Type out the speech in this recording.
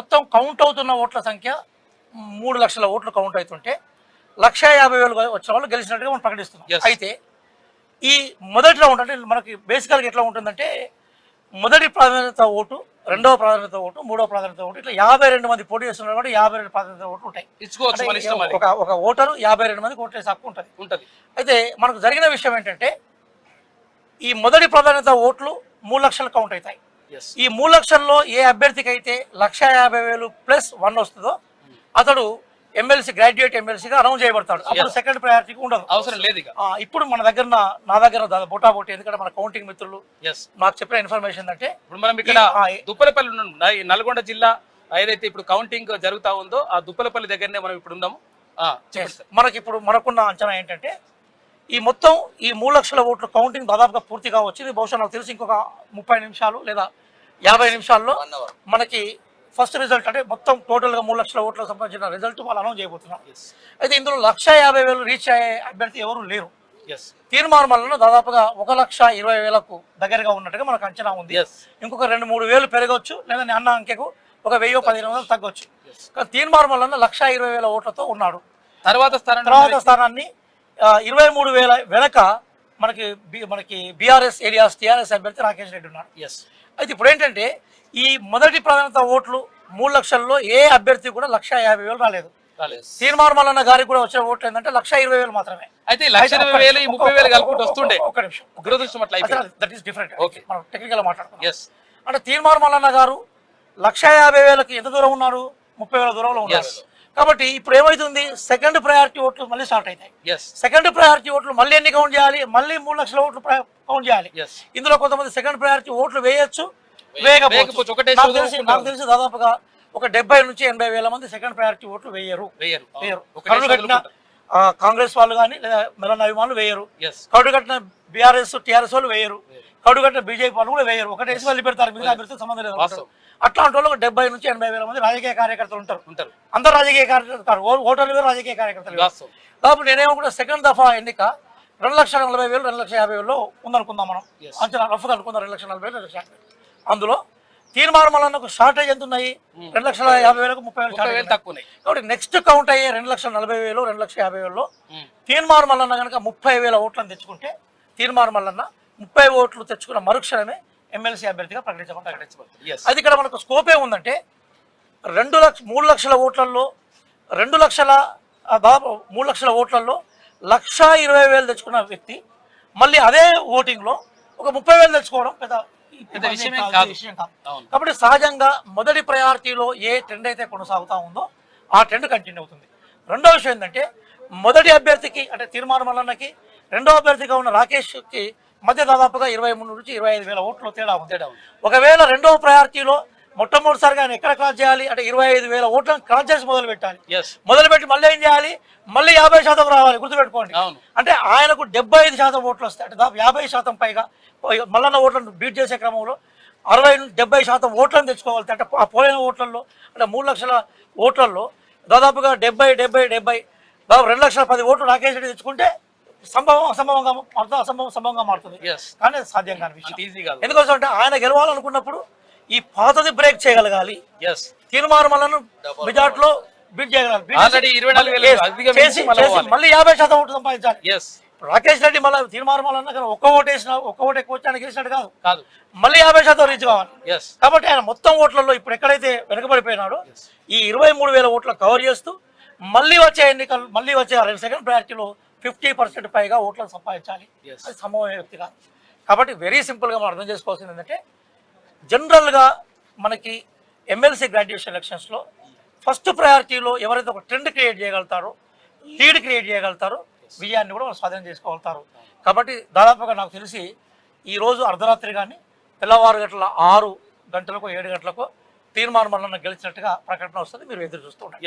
మొత్తం కౌంట్ అవుతున్న ఓట్ల సంఖ్య 3 లక్షల ఓట్లు కౌంట్ అవుతుంటే 1,50,000 వచ్చిన వాళ్ళు గెలిచినట్టుగా మనం ప్రకటిస్తున్నాం. అయితే ఈ మొదటి రౌండ్ అంటే మనకి బేసికల్గా ఎట్లా ఉంటుందంటే మొదటి ప్రాధాన్యత ఓటు, రెండవ ప్రాధాన్యత ఓటు, మూడవ ప్రాధాన్యత ఓటు, ఇట్లా 52 మంది పోటీ చేస్తున్నారు కాబట్టి 52 ప్రాధాన్యత ఓట్లు ఉంటాయి. ఒక ఓటరు 52 మందికి ఓటు వేసే హక్కు ఉంటుంది. అయితే మనకు జరిగిన విషయం ఏంటంటే ఈ మొదటి ప్రాధాన్యత ఓట్లు 3 లక్షలు కౌంట్ అవుతాయి. ఈ 3 లక్షల్లో ఏ అభ్యర్థికి అయితే 1,50,000 ప్లస్ 1 వస్తుందో అతడు ఎమ్మెల్సీ గ్రాడ్యుయేట్ ఎమ్మెల్సీగా అనౌన్స్ చేయబడతాడు. అప్పుడు సెకండ్ ప్రయారిటీకి ఉండదు, అవసరం లేదు. ఇప్పుడు మన దగ్గర నా దగ్గర బోటాబోటీ, ఎందుకంటే మన కౌంటింగ్ మిత్రులు నాకు చెప్పిన ఇన్ఫర్మేషన్ అంటే ఇప్పుడు మనం ఇక్కడ దుప్పలపల్లి నల్గొండ జిల్లా ఏదైతే ఇప్పుడు కౌంటింగ్ జరుగుతా ఉందో ఆ దుప్పలపల్లి దగ్గరనే మనం ఇప్పుడు ఉన్నాము. మనకున్న అంచనా ఏంటంటే ఈ మొత్తం ఈ 3 లక్షల ఓట్లు కౌంటింగ్ దాదాపుగా పూర్తిగా వచ్చింది. బహుశా నాకు తెలిసి ఇంకొక 30 నిమిషాలు లేదా 50 నిమిషాల్లో మనకి ఫస్ట్ రిజల్ట్ అంటే మొత్తం టోటల్గా 3 లక్షల ఓట్లకు సంబంధించిన రిజల్ట్ వాళ్ళు అనౌన్స్ చేయబోతున్నారు. అయితే ఇందులో 1,50,000 రీచ్ అయ్యే అభ్యర్థి ఎవరు లేరు. తీర్మానం దాదాపుగా 1,20,000కు దగ్గరగా ఉన్నట్టుగా మనకు అంచనా ఉంది. ఇంకొక 2-3 వేలు పెరగవచ్చు, లేదా అన్న అంకెకు ఒక 1000-1500 తగ్గొచ్చు. కానీ తీర్మానం 1,20,000 ఓట్లతో ఉన్నాడు. తర్వాత స్థానాన్ని 23,000 వెనక మనకి బీఆర్ఎస్ ఏరియాస్ టీఆర్ఎస్ అభ్యర్థి రాకేష్ రెడ్డి ఉన్నాడు. అయితే ఇప్పుడు ఏంటంటే ఈ మొదటి ప్రాధాన్యత ఓట్లు 3 లక్షల్లో ఏ అభ్యర్థి కూడా 1,50,000 రాలేదు. తీర్మానం గారికి కూడా వచ్చిన ఓట్లు ఏంటంటే 1,20,000 మాత్రమే. అయితే 1,20,000-30,000 కలుపుకుంటూ వస్తుండే. ఒక నిమిషం, దట్ ఈస్ డిఫరెంట్. మనం టెక్నికల్ గా మాట్లాడుతున్నాం. అంటే తీర్మానం గారు 1,50,000కి ఎంత దూరం ఉన్నారు? 30,000 దూరంలో ఉన్నారు. కాబట్టి ఇప్పుడు ఏమైతుంది, సెకండ్ ప్రయారిటీ ఓట్లు మళ్ళీ స్టార్ట్ అవుతాయి. సెకండ్ ప్రయారిటీ ఓట్లు మళ్ళీ ఎన్ని కౌంట్ చేయాలి? మళ్ళీ 3 లక్షల ఓట్లు కౌంట్ చేయాలి. ఇందులో కొంతమంది సెకండ్ ప్రయారిటీ ఓట్లు వేయచ్చు, వేయకపోవచ్చు. నాకు తెలిసి దాదాపుగా ఒక 70,000-80,000 మంది సెకండ్ ప్రయారిటీ ఓట్లు వేయరు. కరుడు కట్టిన కాంగ్రెస్ వాళ్ళు కానీ లేదా మెలన్ అభిమానులు వేయరు. కరుడు కట్టిన బీఆర్ఎస్ టీఆర్ఎస్ వాళ్ళు వేయరు. కరుడు కట్టిన బీజేపీ వాళ్ళు కూడా వేయరు. ఒకటి వేసి వాళ్ళు పెడతారు, మిగతా అభ్యర్థి సంబంధం లేదు. అట్లాంటి వాళ్ళు 70,000-80,000 మంది రాజకీయ కార్యకర్తలు ఉంటారు. అందరు రాజకీయ కార్యకర్తలు, ఓటర్లు రాజకీయ కార్యకర్తలు. కాబట్టి నేనేమనుకుంటా సెకండ్ దఫా ఎన్నిక 2,40,000 2,50,000 ఉందనుకుందాం మనం. అంచనా రఫ్గా అనుకుందాం 2,40,000 2,50,000. అందులో తీర్మానం షార్టేజ్ ఎంత ఉన్నాయి? 2,50,000కు 30,000 తక్కువ ఉన్నాయి. కాబట్టి నెక్స్ట్ కౌంట్ అయ్యే 2,40,000 2,50,000లో తీర్మానం కనుక 30,000 ఓట్లను తెచ్చుకుంటే తీర్మానం 30 ఓట్లు తెచ్చుకున్న మరుక్షణమే ఎమ్మెల్సీ అభ్యర్థిగా ప్రకటించబడతారు. అది ఇక్కడ మనకు స్కోప్ ఏముందంటే 3 లక్షల ఓట్లలో 3 లక్షల ఓట్లలో 1,20,000 తెచ్చుకున్న వ్యక్తి మళ్ళీ అదే ఓటింగ్లో ఒక 30,000 తెచ్చుకోవడం పెద్ద విషయం కాదు. కాబట్టి సహజంగా మొదటి ప్రయారిటీలో ఏ ట్రెండ్ అయితే కొనసాగుతూ ఉందో ఆ ట్రెండ్ కంటిన్యూ అవుతుంది. రెండో విషయం ఏంటంటే మొదటి అభ్యర్థికి అంటే తీర్మానం రెండో అభ్యర్థిగా ఉన్న రాకేష్కి మధ్య దాదాపుగా 23,000-25,000 ఓట్లు తేడా ఉంది. ఒకవేళ రెండవ ప్రయారిటీలో మొట్టమొదటిసారిగా ఆయన ఎక్కడ క్రాస్ చేయాలి అంటే 25,000 ఓట్లను క్రాస్ చేసి మొదలుపెట్టి మళ్ళీ ఏం చేయాలి? మళ్ళీ 50% రావాలి. గుర్తుపెట్టుకోండి, అంటే ఆయనకు 75% ఓట్లు వస్తాయి. అంటే దాదాపు 50% పైగా మల్లన్న ఓట్లను బీట్ చేసే క్రమంలో 60-70% ఓట్లను తెచ్చుకోవాలి. అంటే ఆ పోయిన ఓట్లలో అంటే 3 లక్షల ఓట్లలో దాదాపుగా 70 దాదాపు 2,10,000 ఓట్లు రాకేష్ రెడ్డి తెచ్చుకుంటే అసంభవంగా మారుతుంది. కానీ సాధ్యం కాని విషయం. ఎందుకోసం అంటే ఆయన గెలవాలనుకున్నప్పుడు ఈ పాతది బ్రేక్ చేయగలగాలి. తీర్మానం మెజార్టీలో బీట్ చేయగలగాలి. మళ్ళీ 50% ఓట్లు సంపాదించాలి. రాకేష్ రెడ్డి మళ్ళీ తీర్మానం ఒక్క ఓటు ఎక్కువ వచ్చి ఆయన గెలిచినట్టు కాదు, మళ్ళీ 50% రీచ్ కావాలి. కాబట్టి ఆయన మొత్తం ఓట్లలో ఇప్పుడు ఎక్కడైతే వెనకబడిపోయినాడో ఈ 23,000 ఓట్లు కవర్ చేస్తూ మళ్ళీ వచ్చే సెకండ్ ప్రయారిటీలో 50% పైగా ఓట్లను సంపాదించాలి. అది సంభవమైన వ్యక్తి కాదు. కాబట్టి వెరీ సింపుల్గా మనం అర్థం చేసుకోవాల్సింది ఏంటంటే జనరల్గా మనకి ఎమ్మెల్సీ గ్రాడ్యుయేషన్ ఎలక్షన్స్లో ఫస్ట్ ప్రయారిటీలో ఎవరైతే ఒక ట్రెండ్ క్రియేట్ చేయగలుగుతారో, లీడ్ క్రియేట్ చేయగలుగుతారో విజయాన్ని కూడా వాళ్ళు స్వాధీనం చేసుకోగలుగుతారు. కాబట్టి దాదాపుగా నాకు తెలిసి ఈరోజు అర్ధరాత్రి కానీ తెల్లవారు గంటల 6 గంటలకు 7 గంటలకు తీర్మానం గెలిచినట్టుగా ప్రకటన వస్తుంది. మీరు ఎదురు చూస్తూ ఉంటారు.